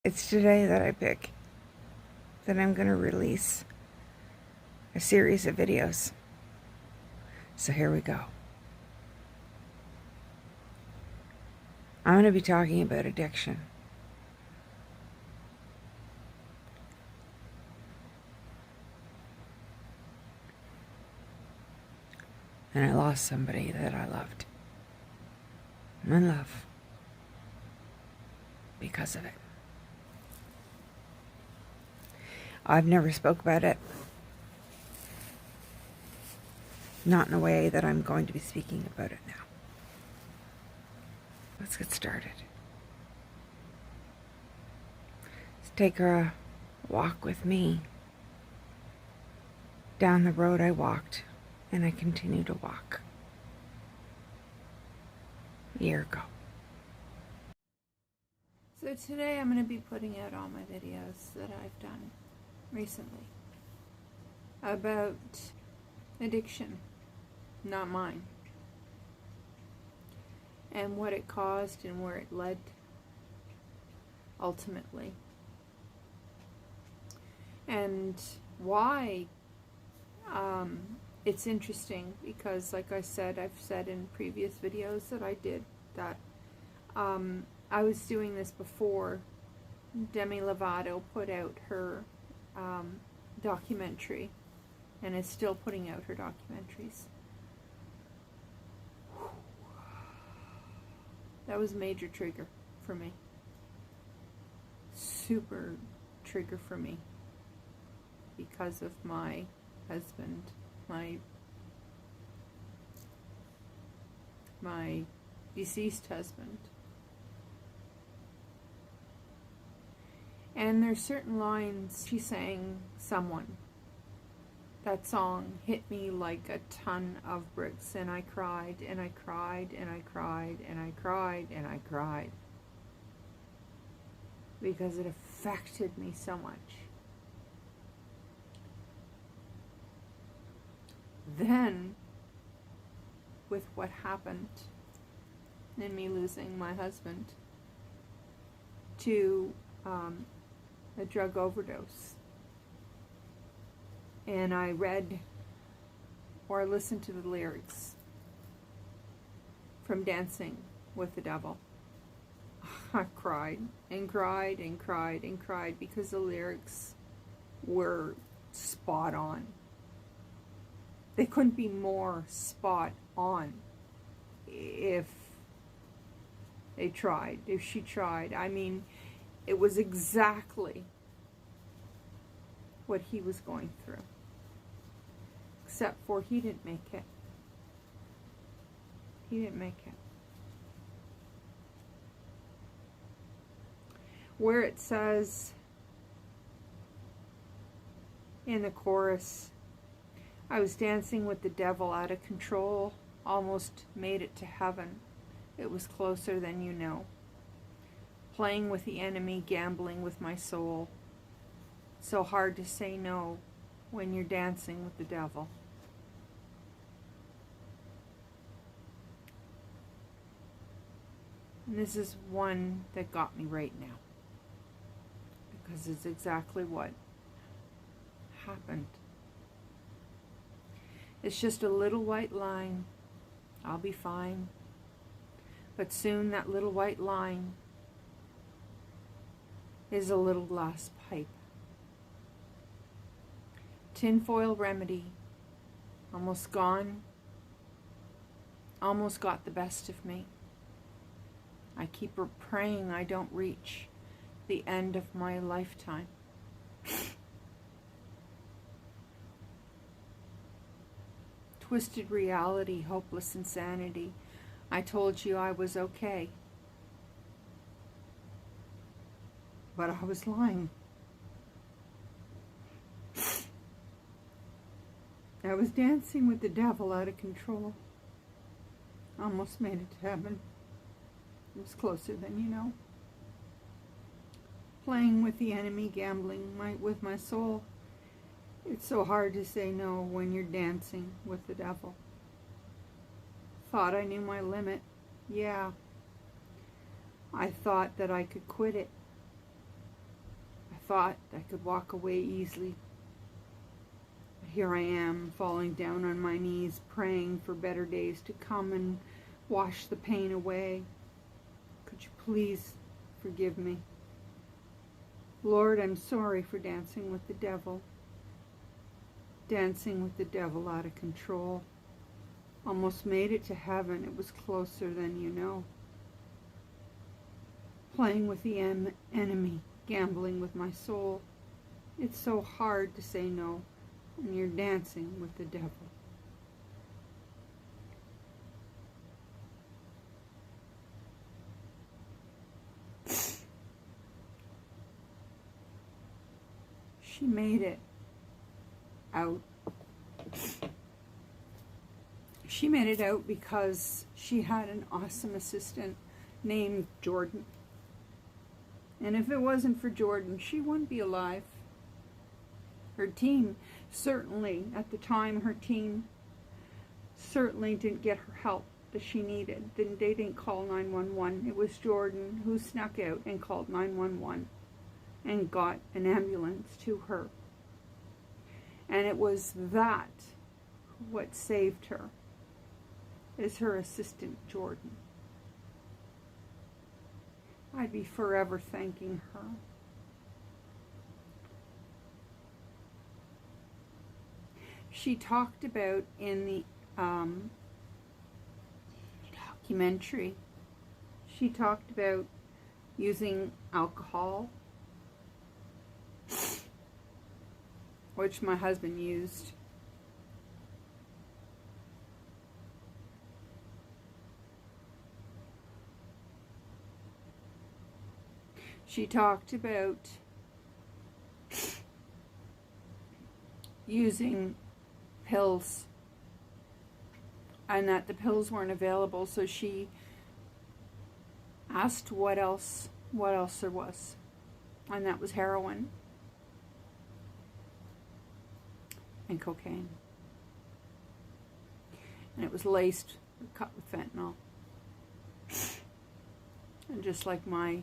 It's today that I pick that I'm going to release a series of videos. So here we go. I'm going to be talking about addiction. And I lost somebody that I loved. I'm in love because of it. I've never spoke about it. Not in a way that I'm going to be speaking about it now. Let's get started. Let's take a walk with me down the road I walked, and I continue to walk a year ago. So today I'm going to be putting out all my videos that I've done recently about addiction, not mine, and what it caused and where it led ultimately, and why it's interesting, because like I said, I've said in previous videos that I did that I was doing this before Demi Lovato put out her documentary, and is still putting out her documentaries. That was a major trigger for me. Super trigger for me because of my husband, my deceased husband. And there's certain lines she sang, Someone. That song hit me like a ton of bricks, and I cried, and I cried, and I cried, and I cried, and I cried. Because it affected me so much. Then, with what happened in me losing my husband to a drug overdose, and I read or listened to the lyrics from Dancing with the Devil, I cried and cried and cried and cried, because the lyrics were spot on. They couldn't be more spot on if they tried, if she tried. I mean, it was exactly what he was going through. Except for he didn't make it. He didn't make it. Where it says in the chorus, I was dancing with the devil out of control, almost made it to heaven. It was closer than you know. Playing with the enemy, gambling with my soul. So hard to say no when you're dancing with the devil. And this is one that got me right now, because it's exactly what happened. It's just a little white line. I'll be fine. But soon that little white line is a little glass pipe. Tinfoil remedy. Almost gone. Almost got the best of me. I keep praying I don't reach the end of my lifetime. Twisted reality, hopeless insanity. I told you I was okay. But I was lying. I was dancing with the devil out of control. Almost made it to heaven. It was closer than you know. Playing with the enemy, gambling with my soul. It's so hard to say no when you're dancing with the devil. Thought I knew my limit. Yeah. I thought that I could quit it. thought I could walk away easily. But here I am, falling down on my knees, praying for better days to come and wash the pain away. Could you please forgive me? Lord, I'm sorry for dancing with the devil. Dancing with the devil out of control. Almost made it to heaven. It was closer than you know. Playing with the enemy, gambling with my soul. It's so hard to say no, and you're dancing with the devil. She made it out. She made it out because she had an awesome assistant named Jordan. And if it wasn't for Jordan, she wouldn't be alive. Her team certainly, at the time, her team certainly didn't get her help that she needed. They didn't call 911. It was Jordan who snuck out and called 911 and got an ambulance to her. And it was that what saved her, is her assistant Jordan. I'd be forever thanking her. She talked about in the documentary, she talked about using alcohol, which my husband used. She talked about using pills and that the pills weren't available, so she asked what else there was, and that was heroin and cocaine, and it was laced or cut with fentanyl. And just like my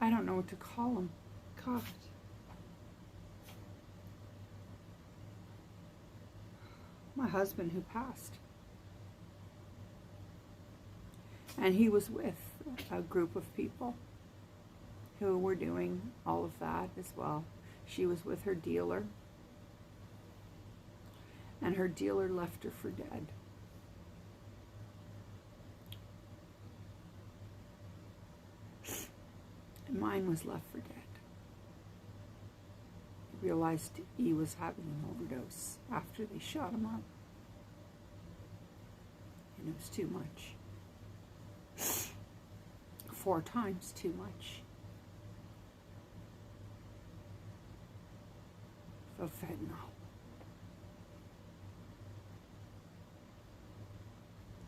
I don't know what to call him. God. My husband who passed. And he was with a group of people who were doing all of that as well. She was with her dealer. And her dealer left her for dead. Mine was left for dead. He realized he was having an overdose after they shot him up. And it was too much. 4 times too much. Of fentanyl.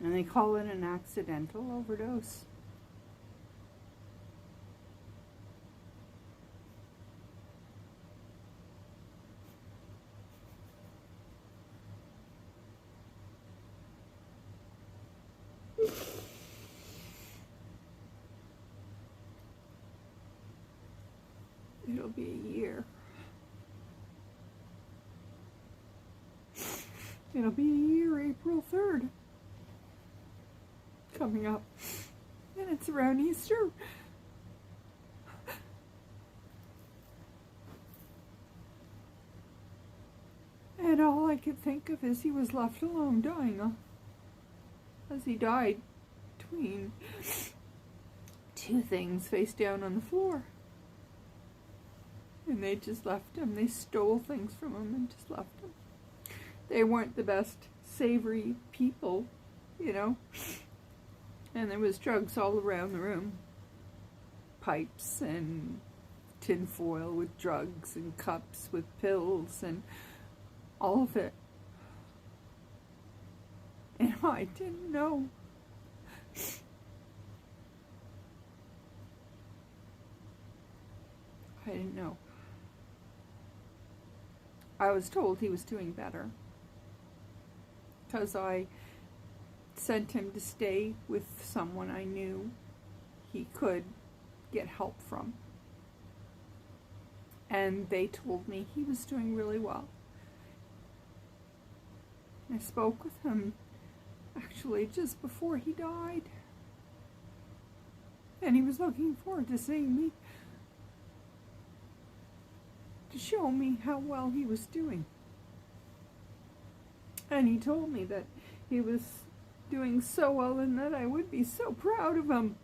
And they call it an accidental overdose. It'll be a year. It'll be a year, April 3rd. Coming up. And it's around Easter. And all I could think of is he was left alone dying. As he died between 2 things face down on the floor. And they just left him. They stole things from him and just left him. They weren't the best savory people, you know. And there was drugs all around the room. Pipes and tinfoil with drugs and cups with pills and all of it. And I didn't know. I didn't know. I was told he was doing better because I sent him to stay with someone I knew he could get help from. And they told me he was doing really well. I spoke with him actually just before he died. And he was looking forward to seeing me, to show me how well he was doing. And he told me that he was doing so well and that I would be so proud of him.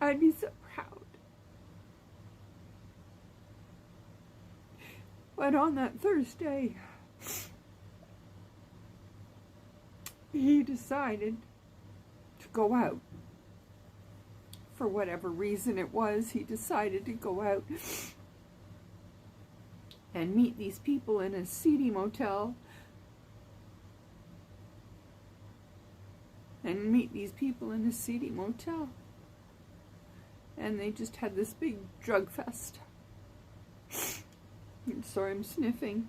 I'd be so proud. But on that Thursday, he decided to go out. For whatever reason it was, he decided to go out and meet these people in a seedy motel. And they just had this big drug fest. And sorry, I'm sniffing.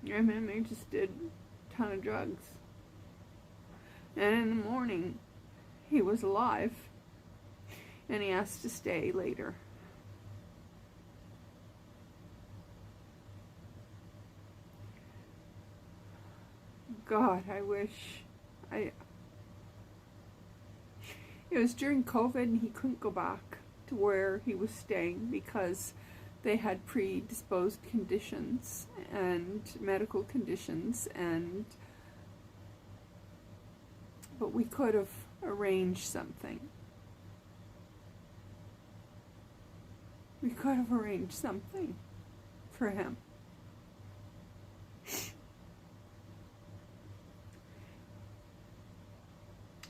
And then they just did a ton of drugs. And in the morning, he was alive. And he asked to stay later. God, I wish it was during COVID and he couldn't go back to where he was staying because they had predisposed conditions and medical conditions, but we could have arranged something. We could have arranged something for him.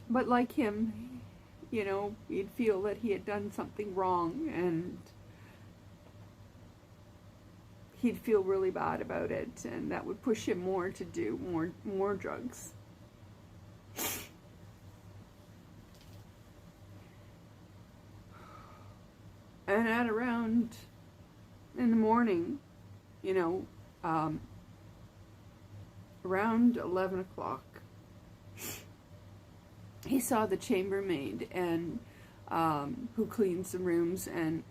But like him, you know, he'd feel that he had done something wrong and he'd feel really bad about it, and that would push him more to do more drugs. And at around in the morning, you know, around 11 o'clock, he saw the chambermaid and who cleans the rooms, and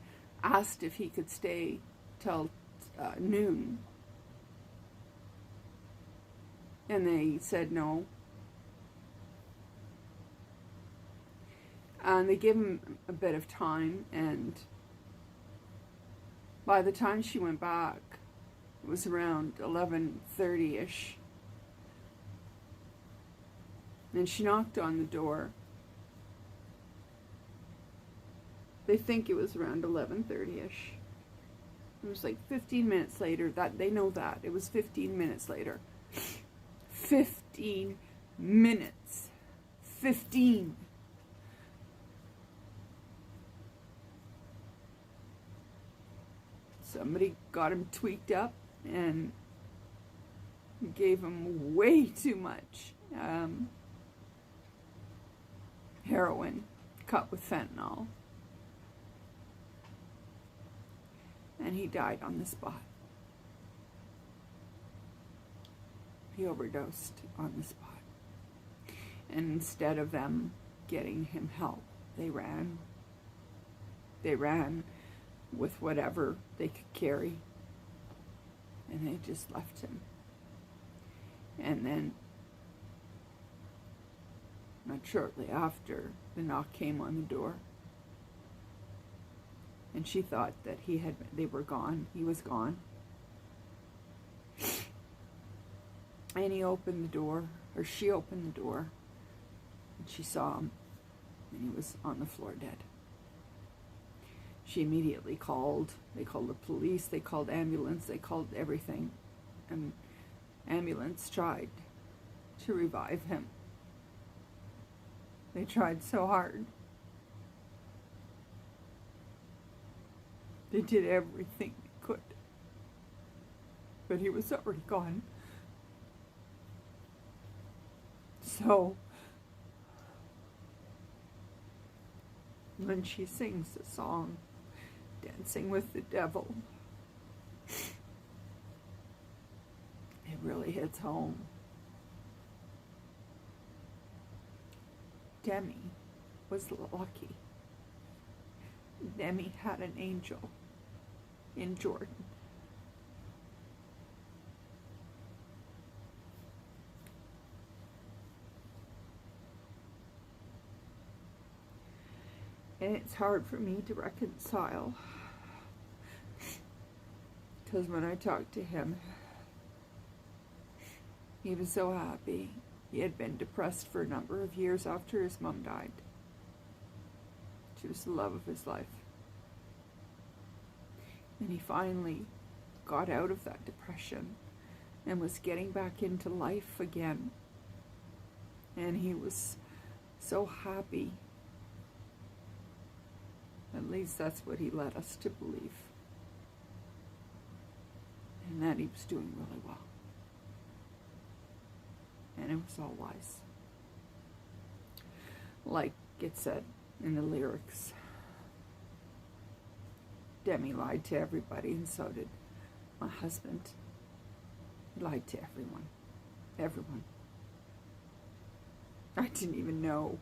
asked if he could stay till noon. And they said no. And they gave him a bit of time, and by the time she went back, it was around 11:30-ish. And she knocked on the door. They think it was around 11:30-ish. It was like 15 minutes later. That they know that. It was 15 minutes later. 15 minutes. 15. Somebody got him tweaked up and gave him way too much heroin cut with fentanyl. And he died on the spot. He overdosed on the spot. And instead of them getting him help, they ran. They ran with whatever they could carry. And they just left him. And then, not shortly after, the knock came on the door. And she thought that they were gone. He was gone. And he opened the door, or she opened the door, and she saw him, and he was on the floor dead. She immediately called. They called the police, they called ambulance, they called everything. And ambulance tried to revive him. They tried so hard. They did everything they could. But he was already gone. So, when she sings the song, Dancing with the Devil, hits home. Demi was lucky. Demi had an angel in Jordan. And it's hard for me to reconcile, because when I talked to him, he was so happy. He had been depressed for a number of years after his mom died. She was the love of his life. And he finally got out of that depression and was getting back into life again. And he was so happy. At least that's what he led us to believe. And that he was doing really well. And it was all lies. Like it said in the lyrics, Demi lied to everybody, and so did my husband. He lied to everyone. Everyone. I didn't even know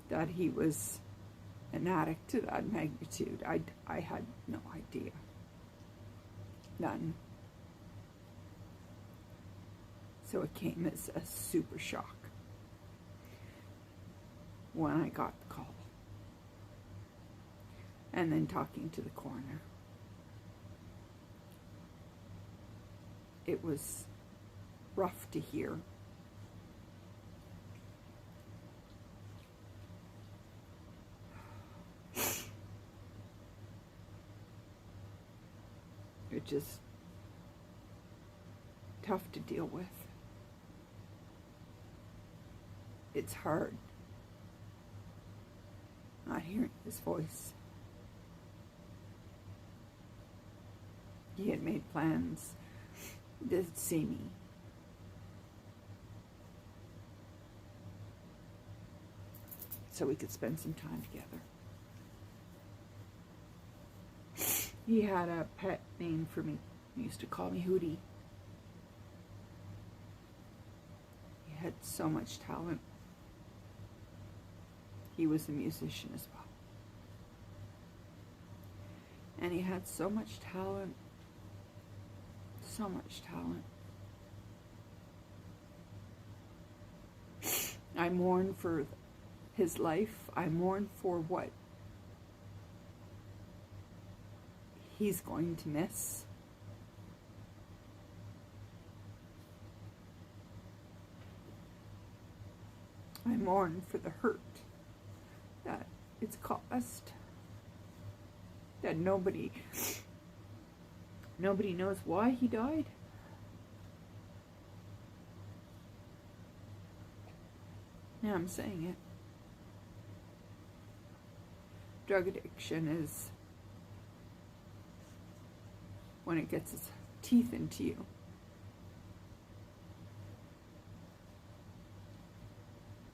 that he was an addict to that magnitude. I had no idea. None. So it came as a super shock when I got the call. And then talking to the coroner. It was rough to hear. It just tough to deal with. It's hard not hearing his voice. He had made plans to see me. So we could spend some time together. He had a pet name for me. He used to call me Hootie. He had so much talent. He was a musician as well. And he had so much talent. So much talent. I mourn for his life. I mourn for what he's going to miss. I mourn for the hurt that it's caused. That nobody knows why he died. Now I'm saying it. Drug addiction is when it gets its teeth into you.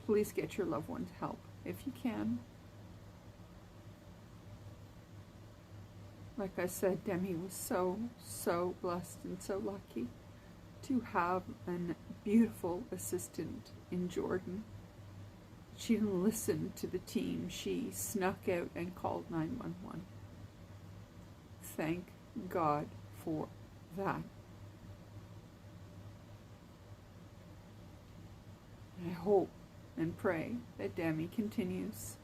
Please get your loved ones help if you can. Like I said, Demi was so blessed and so lucky to have a beautiful assistant in Jordan. She didn't listen to the team. She snuck out and called 911. Thank God for that. And I hope and pray that Demi continues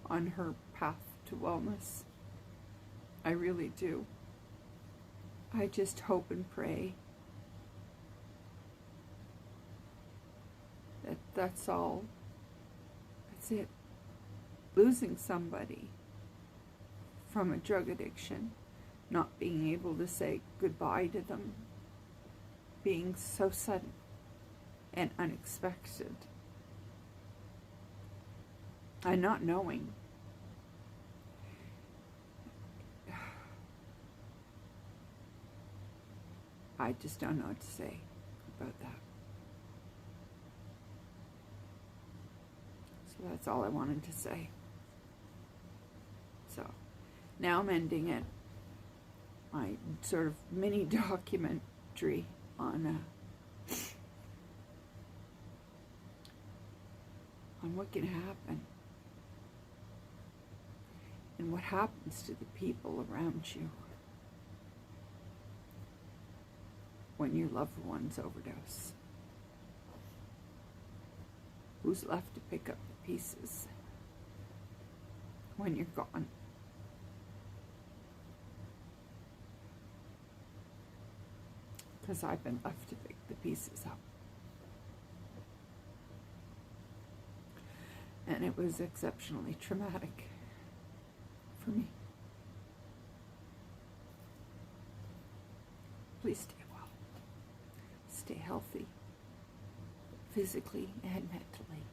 on her path to wellness. I really do. I just hope and pray that that's all. That's it. Losing somebody from a drug addiction, not being able to say goodbye to them, being so sudden and unexpected, and not knowing. I just don't know what to say about that. So that's all I wanted to say. So now I'm ending it. My sort of mini documentary on what can happen and what happens to the people around you when your loved ones overdose. Who's left to pick up the pieces when you're gone? Because I've been left to pick the pieces up. And it was exceptionally traumatic for me. Please stay well. Stay healthy, physically and mentally.